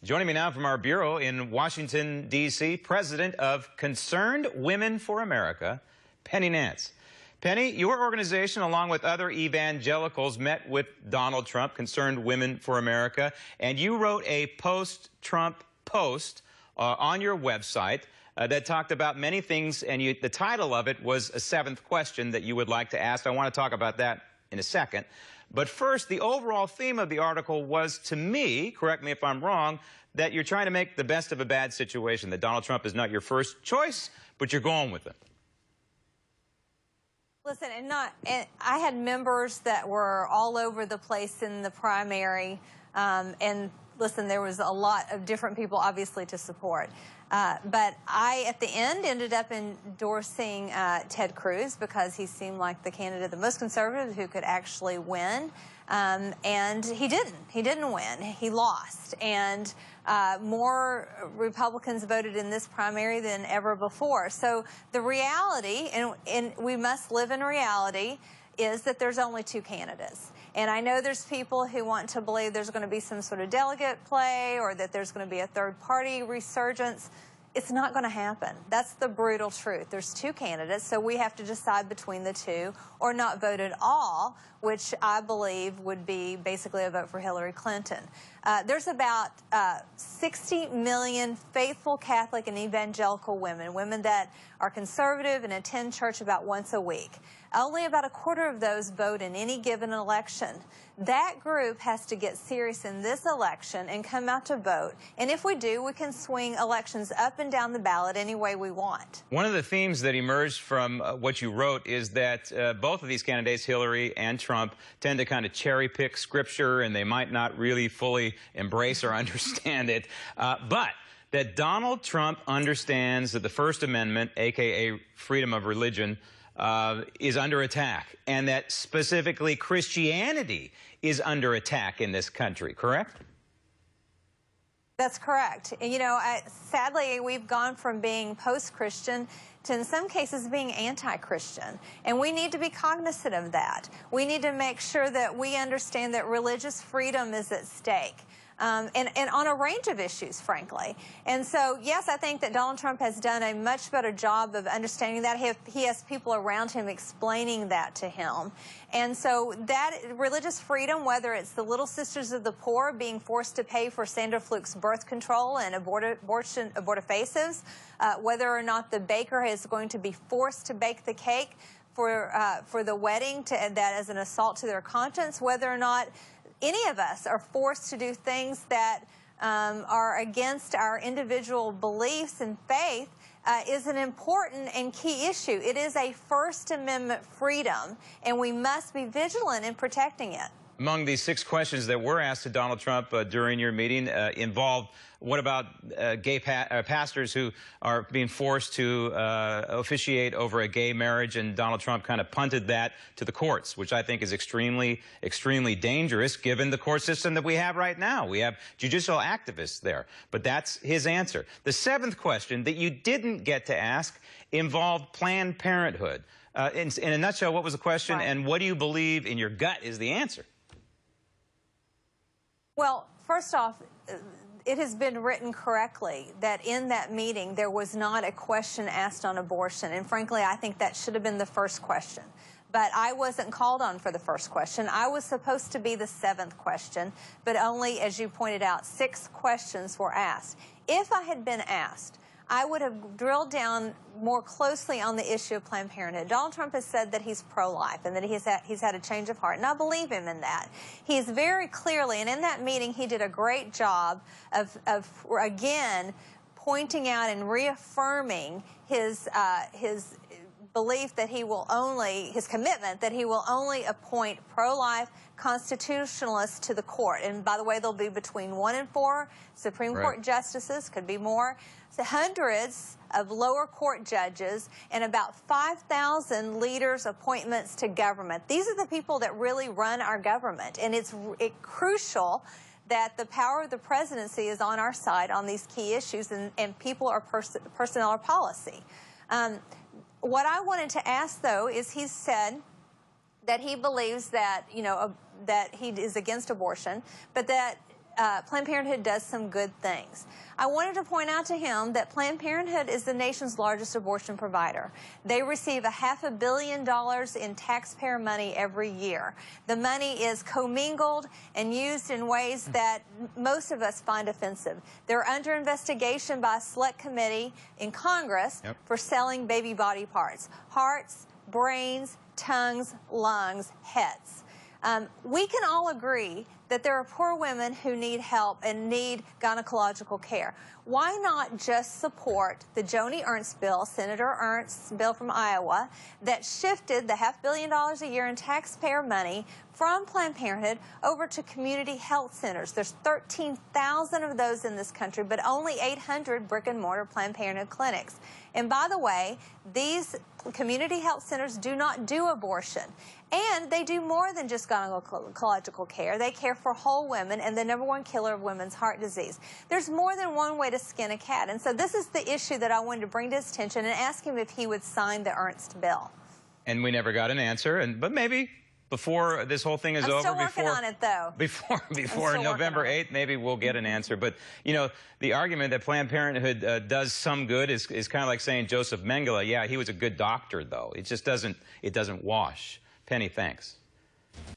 Joining me now from our bureau in Washington, D.C., president of Concerned Women for America, Penny Nance. Penny, your organization, along with other evangelicals, met with Donald Trump, Concerned Women for America, and you wrote a post-Trump post on your website that talked about many things, and the title of it was a seventh question that you would like to ask. I want to talk about that in a second. But first, the overall theme of the article was, to me, correct me if I'm wrong, that you're trying to make the best of a bad situation, that Donald Trump is not your first choice, but you're going with it. Listen, I had members that were all over the place in the primary, and listen, there was a lot of different people, obviously, to support. But I, at the end, ended up endorsing Ted Cruz because he seemed like the candidate, the most conservative, who could actually win. And he didn't. He didn't win. He lost. And more Republicans voted in this primary than ever before. So the reality, and we must live in reality, is that there's only two candidates. And I know there's people who want to believe there's going to be some sort of delegate play or that there's going to be a third-party resurgence. It's not going to happen. That's the brutal truth. There's two candidates, so we have to decide between the two or not vote at all, which I believe would be basically a vote for Hillary Clinton. There's about 60 million faithful Catholic and evangelical women that are conservative and attend church about once a week. Only about a quarter of those vote in any given election. That group has to get serious in this election and come out to vote. And if we do, we can swing elections up and down the ballot any way we want. One of the themes that emerged from what you wrote is that both of these candidates, Hillary and Trump, tend to kind of cherry pick scripture, and they might not really fully embrace or understand it. But that Donald Trump understands that the First Amendment, a.k.a. freedom of religion, is under attack, and that specifically Christianity is under attack in this country, correct? That's correct. You know, sadly, we've gone from being post-Christian to, in some cases, being anti-Christian. And we need to be cognizant of that. We need to make sure that we understand that religious freedom is at stake. And on a range of issues, frankly. And so, yes, I think that Donald Trump has done a much better job of understanding that. He has people around him explaining that to him. And so that religious freedom, whether it's the Little Sisters of the Poor being forced to pay for Sandra Fluke's birth control and abortifacient, whether or not the baker is going to be forced to bake the cake for the wedding, that as an assault to their conscience, whether or not any of us are forced to do things that are against our individual beliefs and faith, is an important and key issue. It is a First Amendment freedom, and we must be vigilant in protecting it. Among these 6 questions that were asked to Donald Trump during your meeting involved, what about gay pastors who are being forced to officiate over a gay marriage, and Donald Trump kind of punted that to the courts, which I think is extremely, extremely dangerous given the court system that we have right now. We have judicial activists there, but that's his answer. The 7th question that you didn't get to ask involved Planned Parenthood. In a nutshell, what was the question, and what do you believe in your gut is the answer? Well, first off, it has been written correctly that in that meeting there was not a question asked on abortion. And frankly, I think that should have been the first question. But I wasn't called on for the first question. I was supposed to be the 7th question, but only, as you pointed out, 6 questions were asked. If I had been asked, I would have drilled down more closely on the issue of Planned Parenthood. Donald Trump has said that he's pro-life and that he's had a change of heart, and I believe him in that. He's very clearly, and in that meeting he did a great job of again, pointing out and reaffirming his belief that he will only, his commitment that he will only appoint pro-life constitutionalists to the court. And by the way, there'll be between 1 and 4 Supreme Court justices, could be more, so hundreds of lower court judges, and about 5,000 leaders' appointments to government. These are the people that really run our government, and it's crucial that the power of the presidency is on our side on these key issues, and people are personnel or policy. What I wanted to ask, though, is he said that he believes that, that he is against abortion, but that Planned Parenthood does some good things. I wanted to point out to him that Planned Parenthood is the nation's largest abortion provider. They receive $500 million in taxpayer money every year. The money is commingled and used in ways that most of us find offensive. They're under investigation by a select committee in Congress for selling baby body parts, hearts, brains, tongues, lungs, heads. We can all agree that there are poor women who need help and need gynecological care. Why not just support the Joni Ernst bill, Senator Ernst's bill from Iowa, that shifted the $500 million a year in taxpayer money from Planned Parenthood over to community health centers? There's 13,000 of those in this country, but only 800 brick-and-mortar Planned Parenthood clinics. And by the way, these community health centers do not do abortion. And they do more than just gynecological care. They care for whole women and the #1 killer of women's heart disease. There's more than one way to skin a cat. And so this is the issue that I wanted to bring to his attention and ask him if he would sign the Ernst bill. And we never got an answer. But maybe before this whole thing is over, still working on it, though. Before November 8th, maybe we'll get an answer. But, you know, the argument that Planned Parenthood does some good is kind of like saying Joseph Mengele, yeah, he was a good doctor, though. It just doesn't wash. Penny, thanks.